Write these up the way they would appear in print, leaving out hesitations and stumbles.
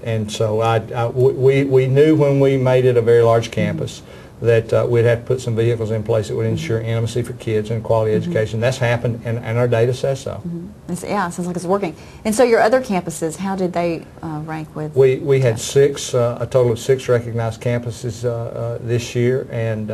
And so we knew when we made it a very large campus that we'd have to put some vehicles in place that would ensure intimacy for kids and quality education. That's happened, and our data says so. Yeah, it sounds like it's working. And so your other campuses, how did they rank with? We had a total of 6 recognized campuses this year, and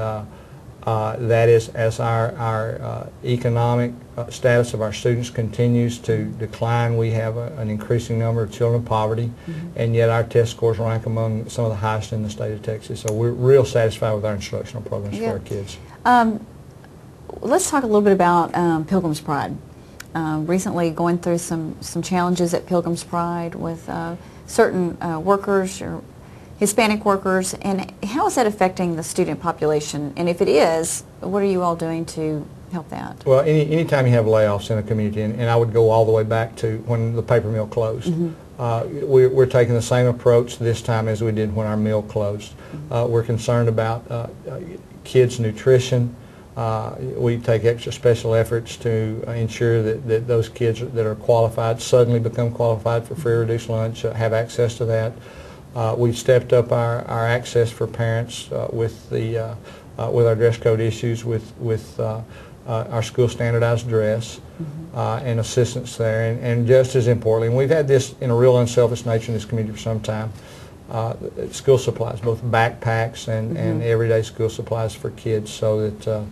that is as our economic status of our students continues to decline. We have an increasing number of children in poverty, and yet our test scores rank among some of the highest in the state of Texas. So we're real satisfied with our instructional programs for our kids. Let's talk a little bit about Pilgrim's Pride. Recently going through some challenges at Pilgrim's Pride with certain workers or Hispanic workers, and how is that affecting the student population? And if it is, what are you all doing to help that? Well, anytime you have layoffs in a community, and I would go all the way back to when the paper mill closed, we're taking the same approach this time as we did when our mill closed. We're concerned about kids' nutrition. We take extra special efforts to ensure that those kids that are qualified suddenly become qualified for free or reduced lunch, have access to that. We've stepped up our access for parents with our dress code issues, with our school standardized dress and assistance there. And just as importantly, and we've had this in a real unselfish nature in this community for some time, school supplies, both backpacks and everyday school supplies for kids, so that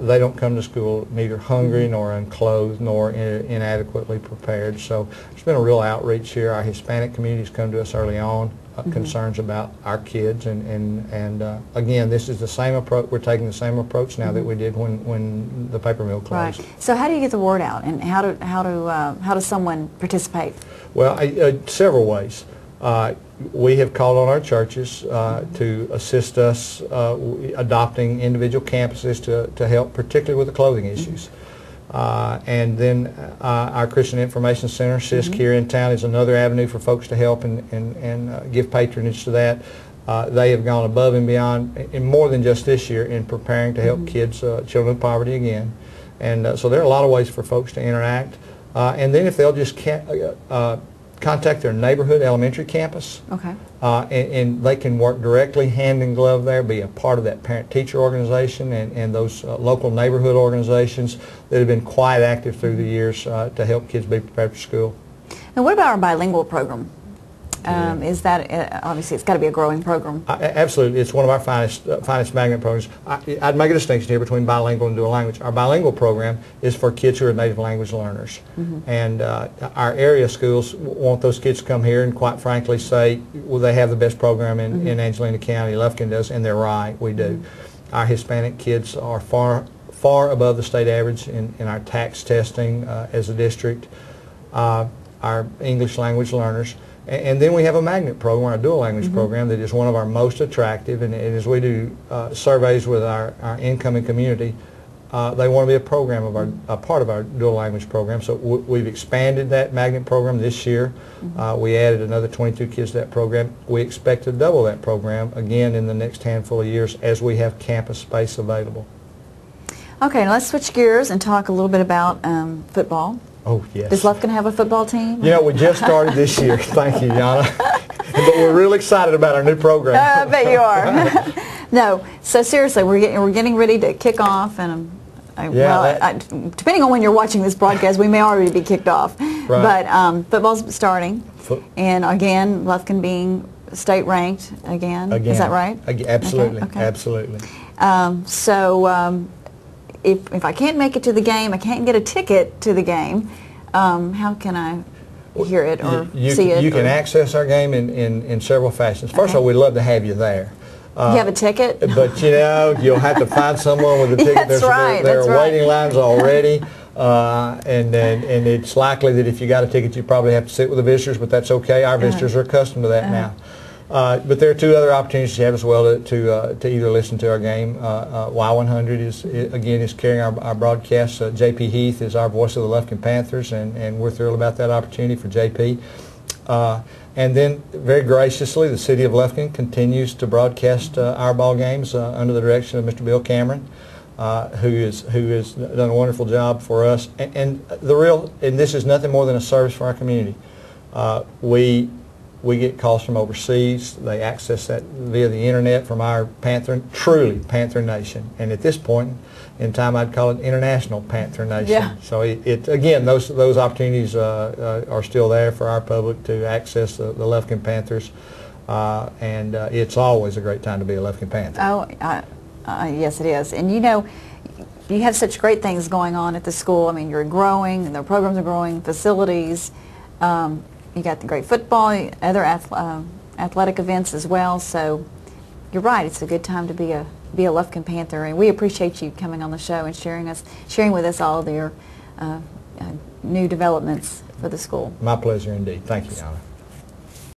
they don't come to school neither hungry nor unclothed nor inadequately prepared. So there's been a real outreach here. Our Hispanic communities come to us early on, concerns about our kids, and again, this is the same approach. We're taking the same approach now that we did when the paper mill closed. Right. So how do you get the word out, and how does someone participate? Well, several ways. We have called on our churches to assist us adopting individual campuses to help, particularly with the clothing issues. And then our Christian Information Center, CISC here in town, is another avenue for folks to help and give patronage to that. They have gone above and beyond, and more than just this year, in preparing to help kids, children in poverty again. And so there are a lot of ways for folks to interact. And then if they'll just contact their neighborhood elementary campus, and they can work directly hand in glove there, be a part of that parent-teacher organization and those local neighborhood organizations that have been quite active through the years to help kids be prepared for school. And what about our bilingual program? Is that, obviously it's got to be a growing program. Absolutely. It's one of our finest magnet programs. I'd make a distinction here between bilingual and dual language. Our bilingual program is for kids who are native language learners. And our area schools want those kids to come here and quite frankly say, well, they have the best program in Angelina County, Lufkin does, and they're right, we do. Our Hispanic kids are far above the state average in our tax testing as a district. Our English language learners. And then we have a magnet program, our dual language program, that is one of our most attractive. And as we do surveys with our incoming community, they want to be a part of our dual language program. So we've expanded that magnet program this year. We added another 22 kids to that program. We expect to double that program again in the next handful of years as we have campus space available. Okay, now let's switch gears and talk a little bit about football. Oh, yes. Does Lufkin have a football team? You know, we just started this year. Thank you, Yana. But we're real excited about our new program. I bet you are. No, so seriously, we're getting ready to kick off, and depending on when you're watching this broadcast, we may already be kicked off. Right. But football's starting, and again, Lufkin being state ranked again. Is that right? Absolutely. Okay. Absolutely. If I can't make it to the game, I can't get a ticket to the game, how can I hear it or see it? You can access our game in several fashions. First of all, we'd love to have you there. You have a ticket? But you know, you'll have to find someone with a ticket. That's right. There are waiting lines already. And it's likely that if you got a ticket, you probably have to sit with the visitors, but that's okay. Our visitors are accustomed to that now. But there are 2 other opportunities you have as well to either listen to our game. Y100 is carrying our broadcast. JP Heath is our voice of the Lufkin Panthers, and we're thrilled about that opportunity for JP. And then, very graciously, the City of Lufkin continues to broadcast our ball games under the direction of Mr. Bill Cameron, who has done a wonderful job for us. And this is nothing more than a service for our community. We get calls from overseas. They access that via the internet from our truly Panther Nation. And at this point in time, I'd call it international Panther Nation. Yeah. So again, those opportunities are still there for our public to access the Lufkin Panthers. And it's always a great time to be a Lufkin Panther. Oh, yes, it is. And you know, you have such great things going on at the school. I mean, you're growing, and the programs are growing, facilities. You got the great football, other athletic events as well. So you're right. It's a good time to be a Lufkin Panther, and we appreciate you coming on the show and sharing with us all of your new developments for the school. My pleasure indeed. Thank you, Donna.